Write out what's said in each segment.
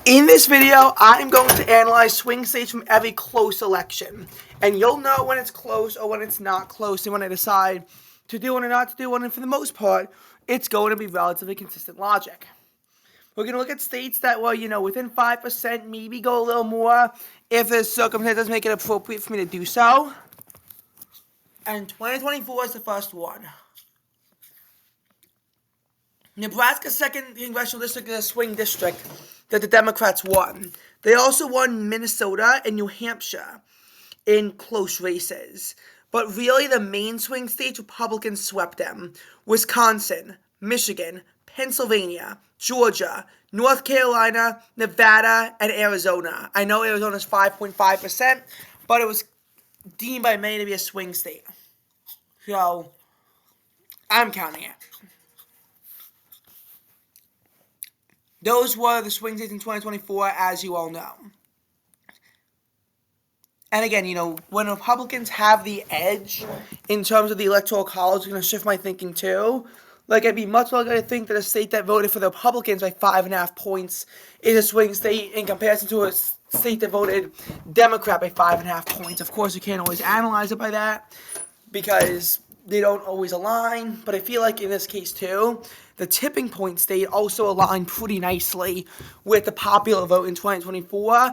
In this video, I'm going to analyze swing states from every close election. And you'll know when it's close or when it's not close and when I decide to do one or not to do one. And for the most part, it's going to be relatively consistent logic. We're going to look at states that were, within 5%, maybe go a little more if the circumstances make it appropriate for me to do so. And 2024 is the first one. Nebraska's second congressional district is a swing district that the Democrats won. They also won Minnesota and New Hampshire in close races. But really, the main swing states, Republicans swept them. Wisconsin, Michigan, Pennsylvania, Georgia, North Carolina, Nevada, and Arizona. I know Arizona's 5.5%, but it was deemed by many to be a swing state. So, I'm counting it. Those were the swing states in 2024, as you all know. And again, when Republicans have the edge in terms of the Electoral College, it's going to shift my thinking too. Like, I'd be much more likely to think that a state that voted for the Republicans by 5.5 points is a swing state in comparison to a state that voted Democrat by 5.5 points. Of course, you can't always analyze it by that because they don't always align, but I feel like in this case too, the tipping point state also aligned pretty nicely with the popular vote in 2024,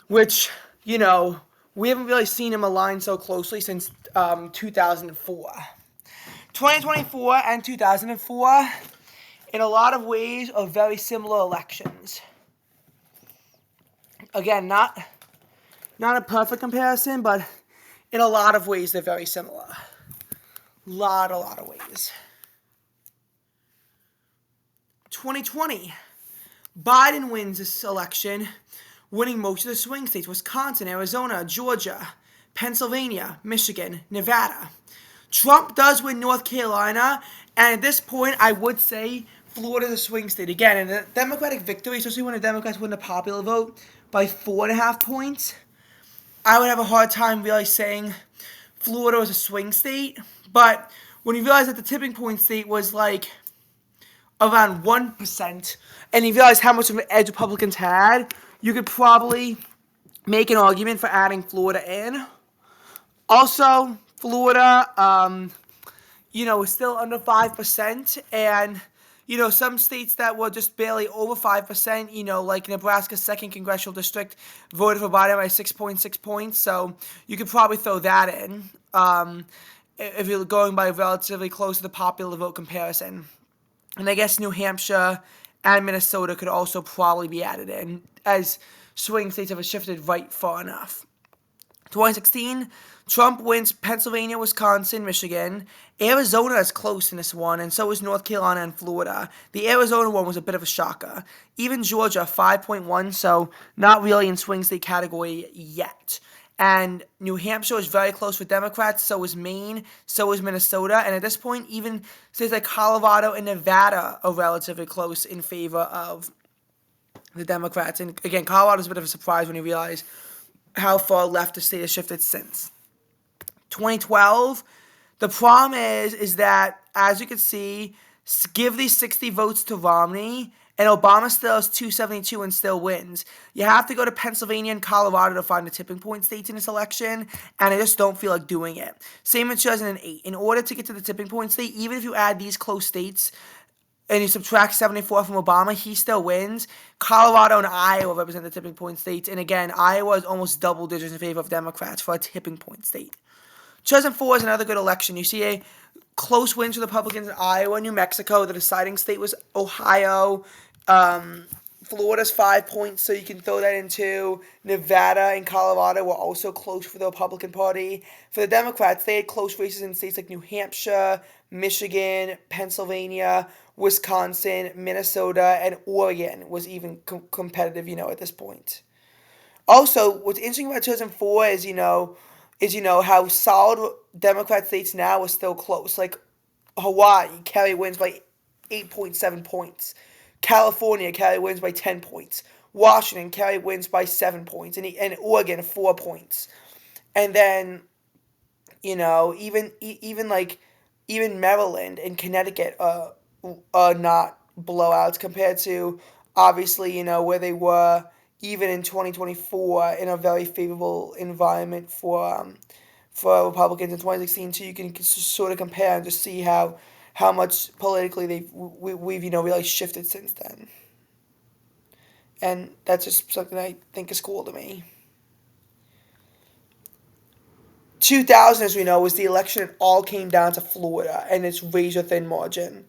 which, we haven't really seen them align so closely since 2004. 2024 and 2004, in a lot of ways, are very similar elections. Again, not a perfect comparison, but in a lot of ways, they're very similar. A lot of ways. 2020, Biden wins this election, winning most of the swing states: Wisconsin, Arizona, Georgia, Pennsylvania, Michigan, Nevada. Trump does win North Carolina, and at this point, I would say Florida's a swing state. Again, in a Democratic victory, especially when the Democrats win the popular vote by 4.5 points, I would have a hard time really saying Florida was a swing state. But when you realize that the tipping point state was like around 1%, and you realize how much of an edge Republicans had, you could probably make an argument for adding Florida in. Also, Florida, is still under 5%, and, some states that were just barely over 5%, like Nebraska's second congressional district, voted for Biden by 6.6 points, so you could probably throw that in if you're going by relatively close to the popular vote comparison. And I guess New Hampshire and Minnesota could also probably be added in, as swing states have shifted right far enough. 2016, Trump wins Pennsylvania, Wisconsin, Michigan. Arizona is close in this one, and so is North Carolina and Florida. The Arizona one was a bit of a shocker. Even Georgia, 5.1, so not really in swing state category yet. And New Hampshire is very close with Democrats, so is Maine, so is Minnesota. And at this point, even states like Colorado and Nevada are relatively close in favor of the Democrats. And again, Colorado's a bit of a surprise when you realize how far left the state has shifted since. 2012, the problem is that, as you can see, give these 60 votes to Romney, and Obama still has 272 and still wins. You have to go to Pennsylvania and Colorado to find the tipping point states in this election, and I just don't feel like doing it. Same in 2008. In order to get to the tipping point state, even if you add these close states and you subtract 74 from Obama, he still wins. Colorado and Iowa represent the tipping point states, and again, Iowa is almost double digits in favor of Democrats for a tipping point state. 2004 is another good election. You see a close win for the Republicans in Iowa and New Mexico. The deciding state was Ohio. Florida's 5 points, so you can throw that into. Nevada and Colorado were also close for the Republican Party. For the Democrats, they had close races in states like New Hampshire, Michigan, Pennsylvania, Wisconsin, Minnesota, and Oregon was even competitive, at this point. Also, what's interesting about 2004 is how solid Democrat states now are still close. Like Hawaii, Kerry wins by 8.7 points. California, Kerry wins by 10 points. Washington, Kerry wins by 7 points. And Oregon, 4 points. And then, even Maryland and Connecticut are not blowouts compared to obviously, where they were even in 2024 in a very favorable environment for Republicans in 2016. So you can sort of compare and just see how much politically we've really shifted since then. And that's just something I think is cool to me. 2000, as we know, was the election. It all came down to Florida and its razor thin margin.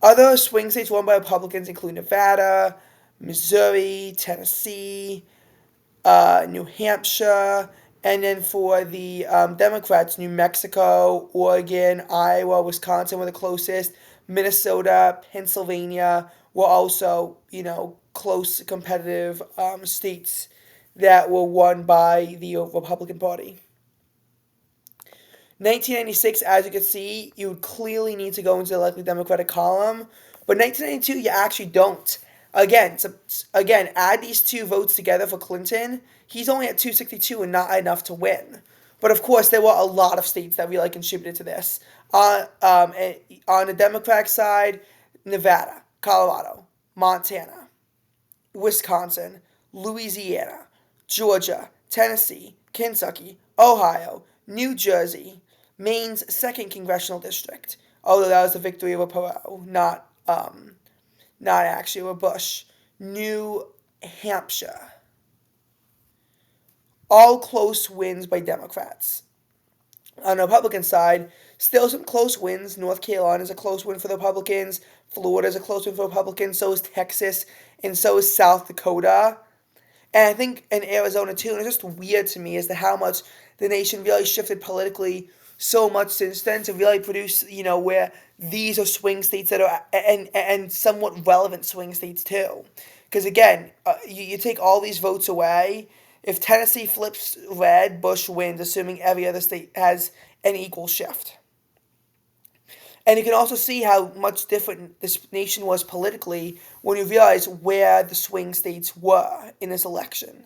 Other swing states won by Republicans include Nevada, Missouri, Tennessee, New Hampshire, and then for the Democrats, New Mexico, Oregon, Iowa, Wisconsin were the closest. Minnesota, Pennsylvania were also, close competitive states that were won by the Republican Party. 1996, as you can see, you would clearly need to go into the likely Democratic column, but 1992, you actually don't. Again, add these two votes together for Clinton. He's only at 262 and not enough to win. But of course, there were a lot of states that really contributed to this. On the Democratic side, Nevada, Colorado, Montana, Wisconsin, Louisiana, Georgia, Tennessee, Kentucky, Ohio, New Jersey, Maine's second congressional district, although that was the victory of a Perot, not actually a Bush. New Hampshire. All close wins by Democrats. On the Republican side, still some close wins. North Carolina is a close win for the Republicans. Florida is a close win for the Republicans. So is Texas, and so is South Dakota. And I think in Arizona too. And it's just weird to me as to how much the nation really shifted politically so much since then to really produce, where these are swing states that are, and somewhat relevant swing states too. Because again, you take all these votes away. If Tennessee flips red, Bush wins, assuming every other state has an equal shift. And you can also see how much different this nation was politically when you realize where the swing states were in this election.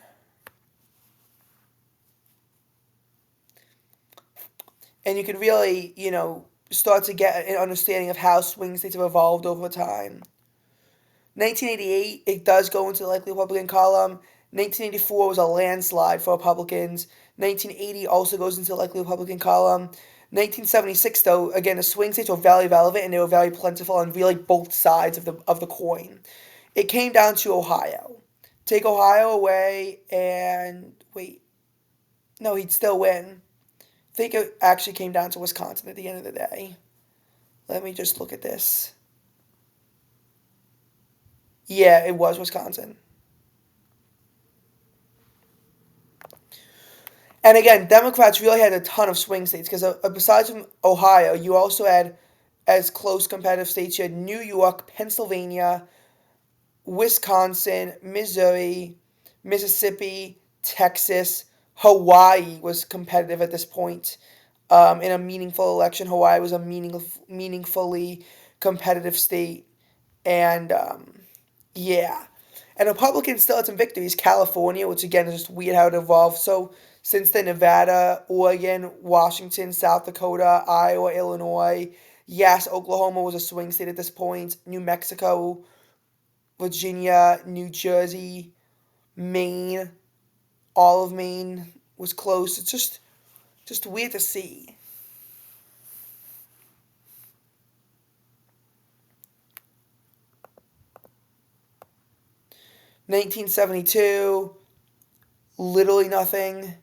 And you can really, start to get an understanding of how swing states have evolved over time. 1988, it does go into the likely Republican column. 1984 was a landslide for Republicans. 1980 also goes into the likely Republican column. 1976, though, again, the swing states were very relevant and they were very plentiful on really both sides of the coin. It came down to Ohio. Take Ohio away and wait. No, he'd still win. I think it actually came down to Wisconsin at the end of the day. Let me just look at this. Yeah, it was Wisconsin. And again, Democrats really had a ton of swing states because besides from Ohio, you also had, as close competitive states, you had New York, Pennsylvania, Wisconsin, Missouri, Mississippi, Texas. Hawaii was competitive at this point in a meaningful election. Hawaii was a meaningfully competitive state. And yeah. And Republicans still had some victories. California, which again is just weird how it evolved. So since then, Nevada, Oregon, Washington, South Dakota, Iowa, Illinois. Yes, Oklahoma was a swing state at this point. New Mexico, Virginia, New Jersey, Maine. All of Maine was close. It's just weird to see. $1972, literally nothing.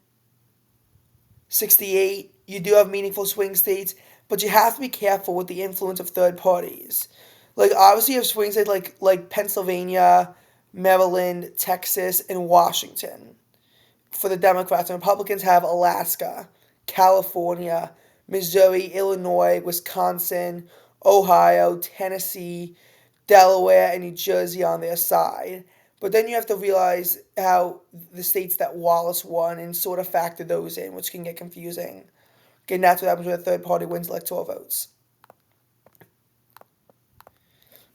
68, you do have meaningful swing states, but you have to be careful with the influence of third parties. Like, obviously you have swing states like Pennsylvania, Maryland, Texas, and Washington for the Democrats. And Republicans have Alaska, California, Missouri, Illinois, Wisconsin, Ohio, Tennessee, Delaware, and New Jersey on their side. But then you have to realize how the states that Wallace won and sort of factor those in, which can get confusing. Again, that's what happens when a third party wins electoral votes.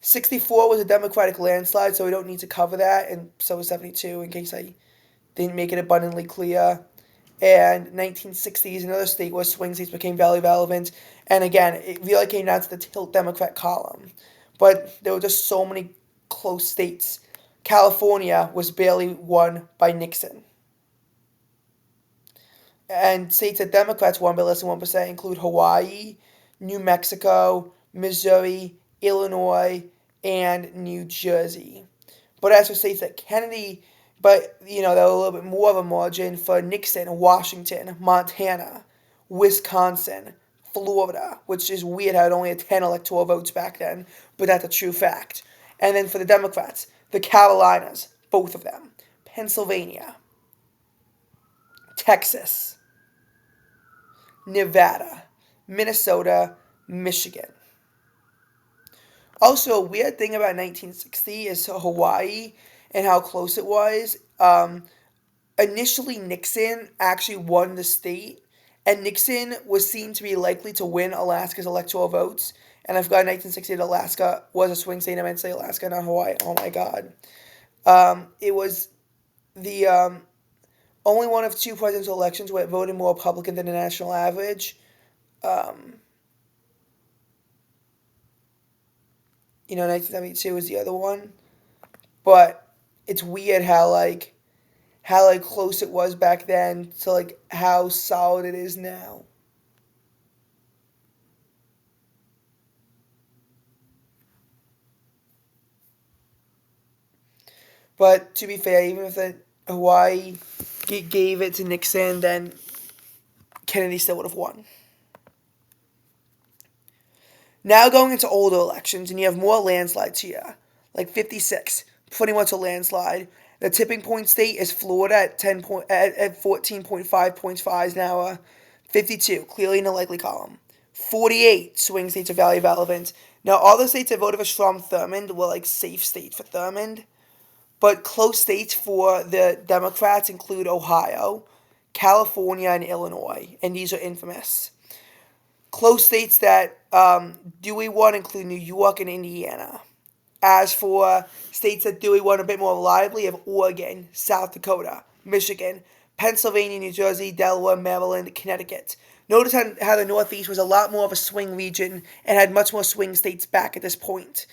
64 was a Democratic landslide, so we don't need to cover that, and so was 72 in case I didn't make it abundantly clear. And 1960s, another state where swing states became very relevant. And again, it really came down to the tilt Democrat column. But there were just so many close states California was barely won by Nixon. And states that Democrats won by less than 1% include Hawaii, New Mexico, Missouri, Illinois, and New Jersey. But as for states that Kennedy, but there were a little bit more of a margin for Nixon: Washington, Montana, Wisconsin, Florida, which is weird how it only had 10 electoral votes back then, but that's a true fact. And then for the Democrats, the Carolinas, both of them, Pennsylvania, Texas, Nevada, Minnesota, Michigan. Also, a weird thing about 1960 is Hawaii and how close it was. Initially, Nixon actually won the state, and Nixon was seen to be likely to win Alaska's electoral votes. And I forgot in 1960 that Alaska was a swing state. I meant to say Alaska, not Hawaii. Oh my God. It was the only one of two presidential elections where it voted more Republican than the national average. 1972 was the other one. But it's weird how close it was back then to how solid it is now. But to be fair, even if Hawaii gave it to Nixon, then Kennedy still would have won. Now going into older elections, and you have more landslides here, like 56, pretty much a landslide. The tipping point state is Florida at 14.5 points for Eisenhower. 52, clearly in the likely column. 48, swing states are value relevant. Now, all the states that voted for Strom Thurmond were safe states for Thurmond. But close states for the Democrats include Ohio, California, and Illinois, and these are infamous. Close states that Dewey won include New York and Indiana. As for states that Dewey won a bit more reliably, you have Oregon, South Dakota, Michigan, Pennsylvania, New Jersey, Delaware, Maryland, Connecticut. Notice how the Northeast was a lot more of a swing region and had much more swing states back at this point.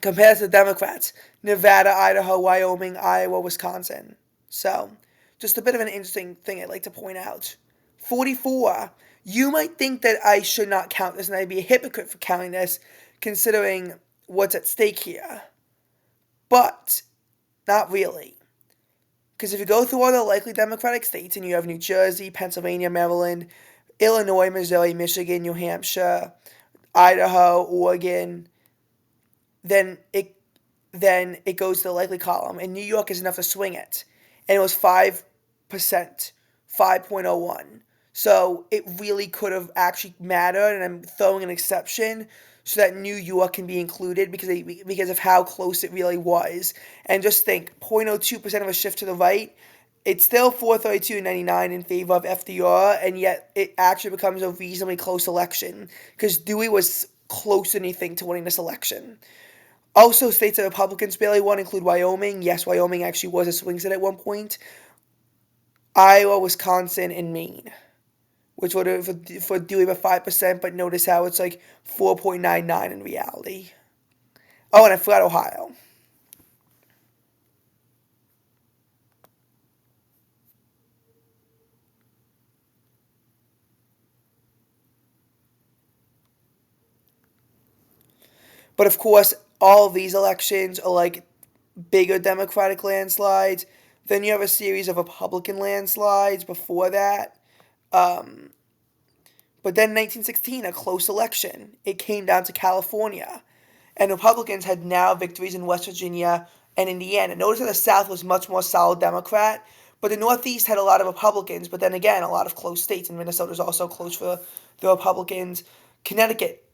Compared to the Democrats, Nevada, Idaho, Wyoming, Iowa, Wisconsin. So, just a bit of an interesting thing I'd like to point out. 44. You might think that I should not count this and I'd be a hypocrite for counting this, considering what's at stake here. But, not really. Because if you go through all the likely Democratic states, and you have New Jersey, Pennsylvania, Maryland, Illinois, Missouri, Michigan, New Hampshire, Idaho, Oregon, then it goes to the likely column, and New York is enough to swing it, and it was 5%, 5.01. So it really could have actually mattered, and I'm throwing an exception so that New York can be included because of how close it really was. And just think, 0.02% of a shift to the right, it's still 432-99 in favor of FDR, and yet it actually becomes a reasonably close election because Dewey was close to anything to winning this election. Also, states that Republicans barely won include Wyoming. Yes, Wyoming actually was a swing state at one point. Iowa, Wisconsin, and Maine, which would have for Dewey about 5%, but notice how it's 4.99 in reality. Oh, and I forgot Ohio. But of course, all of these elections are bigger Democratic landslides. Then you have a series of Republican landslides before that. But then 1916, a close election. It came down to California. And Republicans had now victories in West Virginia and Indiana. Notice that the South was much more solid Democrat, but the Northeast had a lot of Republicans, but then again, a lot of close states. And Minnesota is also close for the Republicans. Connecticut,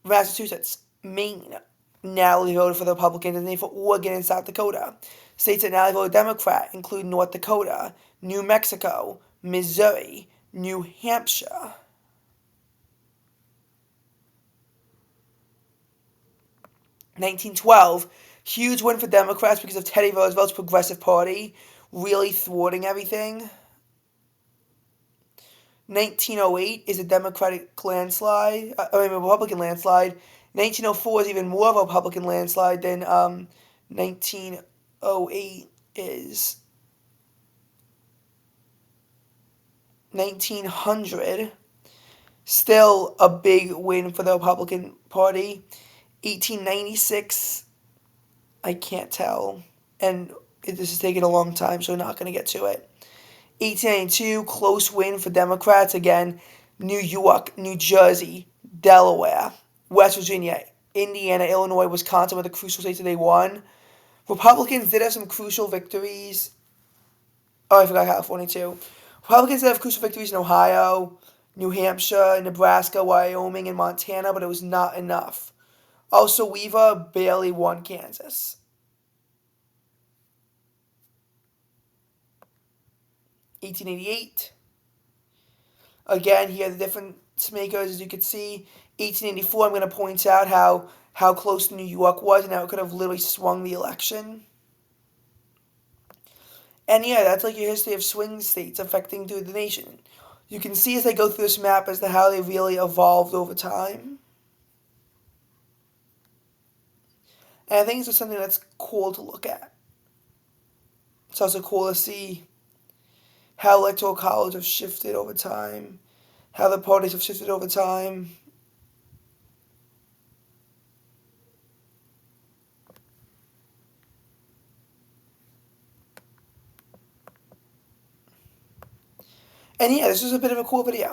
Massachusetts, Maine narrowly voted for the Republicans, and then for Oregon and South Dakota. States that narrowly voted Democrat include North Dakota, New Mexico, Missouri, New Hampshire. (1912) Huge win for Democrats because of Teddy Roosevelt's Progressive Party really thwarting everything. 1908 is a Democratic landslide, a Republican landslide. 1904 is even more of a Republican landslide than 1908 is 1900. Still a big win for the Republican Party. 1896, I can't tell. And this is taking a long time, so we're not going to get to it. 1892, close win for Democrats. Again, New York, New Jersey, Delaware, West Virginia, Indiana, Illinois, Wisconsin were the crucial states that they won. Republicans did have some crucial victories. Oh, I forgot California, too. Republicans did have crucial victories in Ohio, New Hampshire, Nebraska, Wyoming, and Montana, but it was not enough. Also, Weaver barely won Kansas. 1888. Again, here are the difference makers, as you can see. 1884, I'm going to point out how close New York was and how it could have literally swung the election. And yeah, that's like your history of swing states affecting through the nation. You can see as I go through this map as to how they really evolved over time. And I think it's just something that's cool to look at. It's also cool to see how electoral college have shifted over time, how the parties have shifted over time. And yeah, this was a bit of a cool video.